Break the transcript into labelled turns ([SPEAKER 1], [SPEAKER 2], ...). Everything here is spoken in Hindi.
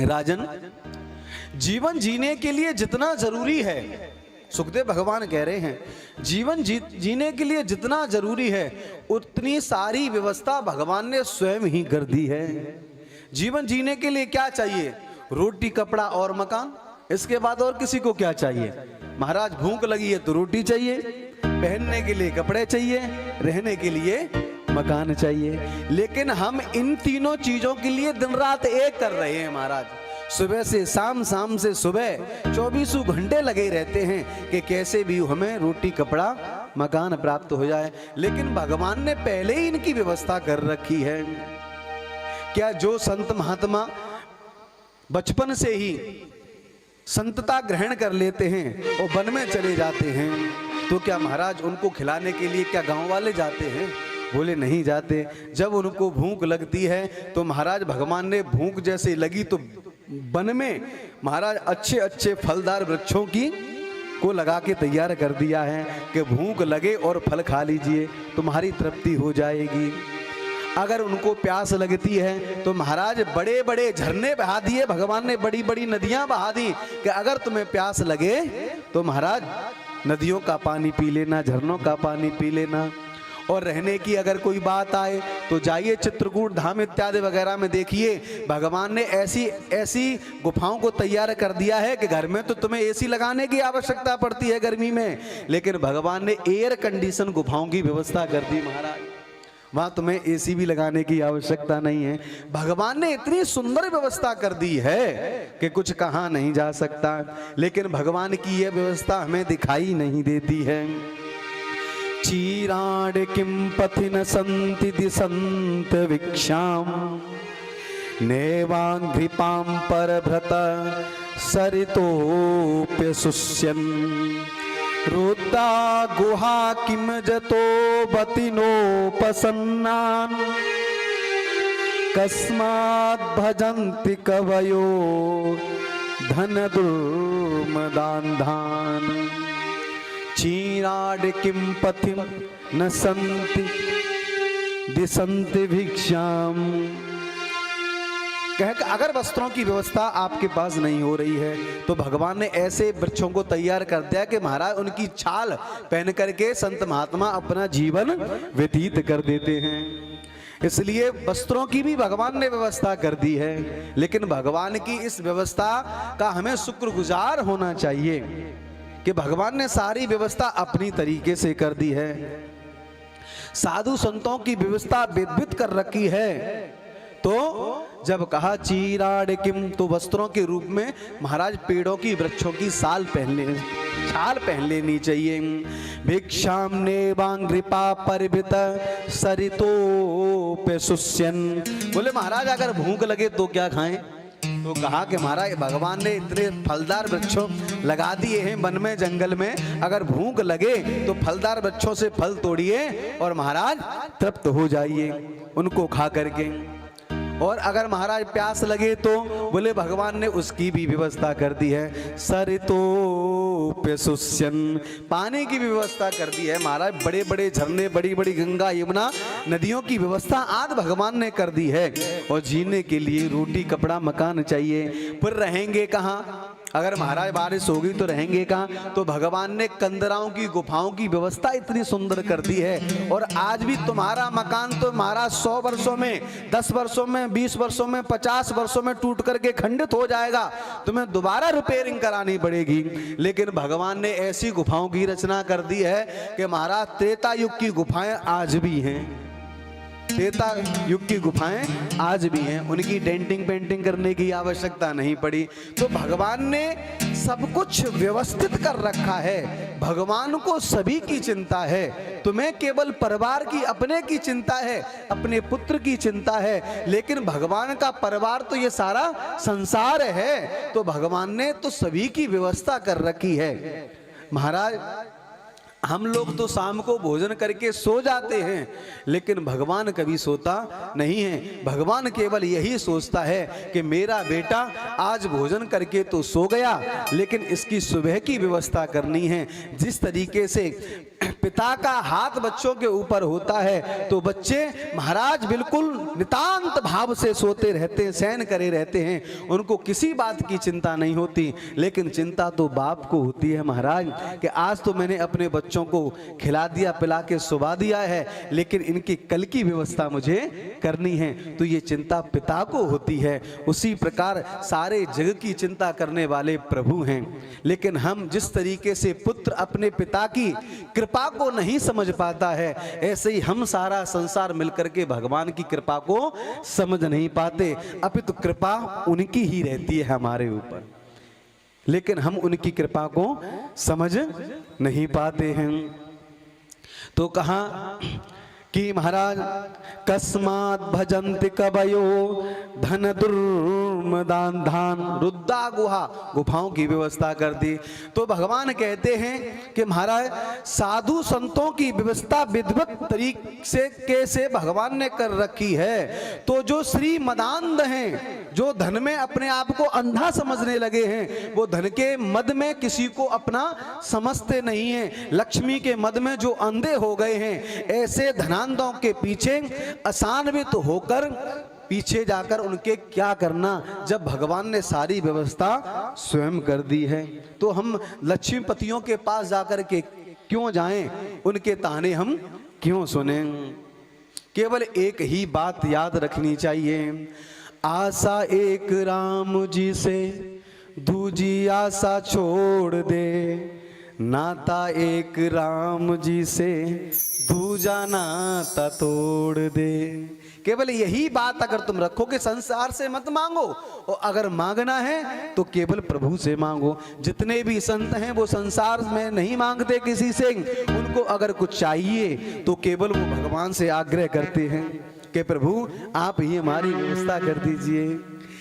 [SPEAKER 1] राजन, जीवन जीने के लिए जितना जरूरी है, सुखदेव भगवान कह रहे हैं जीवन जीने के लिए जितना जरूरी है उतनी सारी व्यवस्था भगवान ने स्वयं ही कर दी है। जीवन जीने के लिए क्या चाहिए? रोटी, कपड़ा और मकान। इसके बाद और किसी को क्या चाहिए? महाराज भूख लगी है तो रोटी चाहिए, पहनने के लिए कपड़े चाहिए, रहने के लिए मकान चाहिए। लेकिन हम इन तीनों चीजों के लिए दिन रात एक कर रहे हैं महाराज। सुबह से शाम, शाम से सुबह 24 घंटे लगे रहते हैं कि कैसे भी हमें रोटी, कपड़ा, मकान प्राप्त हो जाए। लेकिन भगवान ने पहले ही इनकी व्यवस्था कर रखी है। क्या जो संत महात्मा बचपन से ही संतता ग्रहण कर लेते हैं और वन में चले जाते हैं, तो क्या महाराज उनको खिलाने के लिए क्या गांव वाले जाते हैं? बोले नहीं जाते। जब उनको भूख लगती है तो महाराज भगवान ने भूख जैसे लगी तो वन में महाराज अच्छे अच्छे फलदार वृक्षों की को लगा के तैयार कर दिया है कि भूख लगे और फल खा लीजिए, तुम्हारी तृप्ति हो जाएगी। अगर उनको प्यास लगती है तो महाराज बड़े बड़े झरने बहा दिए भगवान ने, बड़ी बड़ी नदियां बहा दी कि अगर तुम्हें प्यास लगे तो महाराज नदियों का पानी पी लेना, झरनों का पानी पी लेना। और रहने की अगर कोई बात आए तो जाइए चित्रकूट धाम इत्यादि वगैरह में देखिए, भगवान ने ऐसी ऐसी गुफाओं को तैयार कर दिया है कि घर में तो तुम्हें एसी लगाने की आवश्यकता पड़ती है गर्मी में, लेकिन भगवान ने एयर कंडीशन गुफाओं की व्यवस्था कर दी महाराज। वहां तुम्हें एसी भी लगाने की आवश्यकता नहीं है। भगवान ने इतनी सुंदर व्यवस्था कर दी है कि कुछ कहा नहीं जा सकता। लेकिन भगवान की यह व्यवस्था हमें दिखाई नहीं देती है। चीराड़ किम पथि न संति दिसंत विक्षाम नेवांघ्रिपां परभृत सरितोप्य सुष्यन् रुद्धा गुहा किम जतो बतिनोपसन्नान् कस्माद् भजन्ति कवयो धन दुर्मदान्धान्। चीराड़ किम पथि न संति दिसंति भिक्षाम। अगर वस्त्रों की व्यवस्था आपके पास नहीं हो रही है तो भगवान ने ऐसे वृक्षों को तैयार कर दिया कि महाराज उनकी छाल पहन करके संत महात्मा अपना जीवन व्यतीत कर देते हैं। इसलिए वस्त्रों की भी भगवान ने व्यवस्था कर दी है। लेकिन भगवान की इस व्यवस्था का हमें शुक्रगुजार होना चाहिए कि भगवान ने सारी व्यवस्था अपनी तरीके से कर दी है। साधु संतों की व्यवस्था विद्युत कर रखी है। तो जब कहा चीराड़ किम, तो वस्त्रों के रूप में महाराज पेड़ों की, वृक्षों की छाल पहन लेनी चाहिए। भिक्षाम नेवांघ्रिपा परिभित सरितोप्य सुष्यन्। बोले महाराज अगर भूख लगे तो क्या खाएं? तो कहा कि महाराज भगवान ने इतने फलदार वृक्षों लगा दिए हैं वन में, जंगल में, अगर भूख लगे तो फलदार वृक्षों से फल तोड़िए और महाराज तृप्त हो जाइए उनको खा करके। और अगर महाराज प्यास लगे तो बोले भगवान ने उसकी भी व्यवस्था कर दी है। सरितोप्य सुष्यन्, पानी की व्यवस्था कर दी है महाराज। बड़े बड़े झरने, बड़ी बड़ी गंगा यमुना नदियों की व्यवस्था आज भगवान ने कर दी है। और जीने के लिए रोटी, कपड़ा, मकान चाहिए। फिर रहेंगे कहाँ? अगर महाराज बारिश होगी तो रहेंगे कहाँ? तो भगवान ने कंदराओं की गुफाओं की व्यवस्था इतनी सुंदर कर दी है। और आज भी तुम्हारा मकान तो महाराज 100 वर्षों में, 10 वर्षों में, 20 वर्षों में, 50 वर्षों में टूट करके खंडित हो जाएगा, तुम्हें दोबारा रिपेयरिंग करानी पड़ेगी। लेकिन भगवान ने ऐसी गुफाओं की रचना कर दी है कि महाराज त्रेता युग की गुफाएं आज भी हैं। त्रेता युग की गुफाएं आज भी हैं, उनकी डेंटिंग पेंटिंग करने की आवश्यकता नहीं पड़ी। तो भगवान ने सब कुछ व्यवस्थित कर रखा है। भगवान को सभी की चिंता है। तुम्हें केवल परिवार की, अपने की चिंता है, अपने पुत्र की चिंता है, लेकिन भगवान का परिवार तो ये सारा संसार है। तो भगवान ने तो सभी की व्यवस्था कर रखी है। महाराज हम लोग तो शाम को भोजन करके सो जाते हैं, लेकिन भगवान कभी सोता नहीं है। भगवान केवल यही सोचता है कि मेरा बेटा आज भोजन करके तो सो गया, लेकिन इसकी सुबह की व्यवस्था करनी है। जिस तरीके से पिता का हाथ बच्चों के ऊपर होता है, तो बच्चे महाराज बिल्कुल नितांत भाव से सोते रहते हैं, शयन करे रहते हैं, उनको किसी बात की चिंता नहीं होती। लेकिन चिंता तो बाप को होती है महाराज कि आज तो मैंने अपने बच्चों को खिला दिया, पिला के सुला दिया है, लेकिन इनकी कल की व्यवस्था मुझे करनी है। तो ये चिंता पिता को होती है। उसी प्रकार सारे जग की चिंता करने वाले प्रभु हैं। लेकिन हम जिस तरीके से पुत्र अपने पिता की कृपा को नहीं समझ पाता है, ऐसे ही हम सारा संसार मिलकर के भगवान की कृपा को समझ नहीं पाते। अपितु कृपा उनकी ही रहती है हमारे ऊपर, लेकिन हम उनकी कृपा को समझ नहीं पाते हैं। तो कहा कि महाराज कस्मात् भजन्ति कवयो धन दुर्मदान धान, रुद्रा गुफाओं की व्यवस्था कर दी। तो भगवान कहते हैं कि महाराज साधु संतों की व्यवस्था विधिवत तरीके से भगवान ने कर रखी है। तो जो श्री मदान्ध हैं, जो धन में अपने आप को अंधा समझने लगे हैं, वो धन के मद में किसी को अपना समझते नहीं हैं, लक्ष्मी के मद में जो अंधे हो गए हैं, ऐसे धनांधों के पीछे असान्वित होकर पीछे जाकर उनके क्या करना, जब भगवान ने सारी व्यवस्था स्वयं कर दी है। तो हम लक्ष्मीपतियों के पास जाकर के क्यों जाएं, उनके ताने हम क्यों सुने। केवल एक ही बात याद रखनी चाहिए, आशा एक राम जी से दूजी आशा छोड़ दे, नाता एक राम जी से दूजा नाता तोड़ दे। केवल यही बात अगर तुम रखोगे, संसार से मत मांगो, और अगर मांगना है तो केवल प्रभु से मांगो। जितने भी संत हैं वो संसार में नहीं मांगते किसी से, उनको अगर कुछ चाहिए तो केवल वो भगवान से आग्रह करते हैं कि प्रभु आप ही हमारी व्यवस्था कर दीजिए।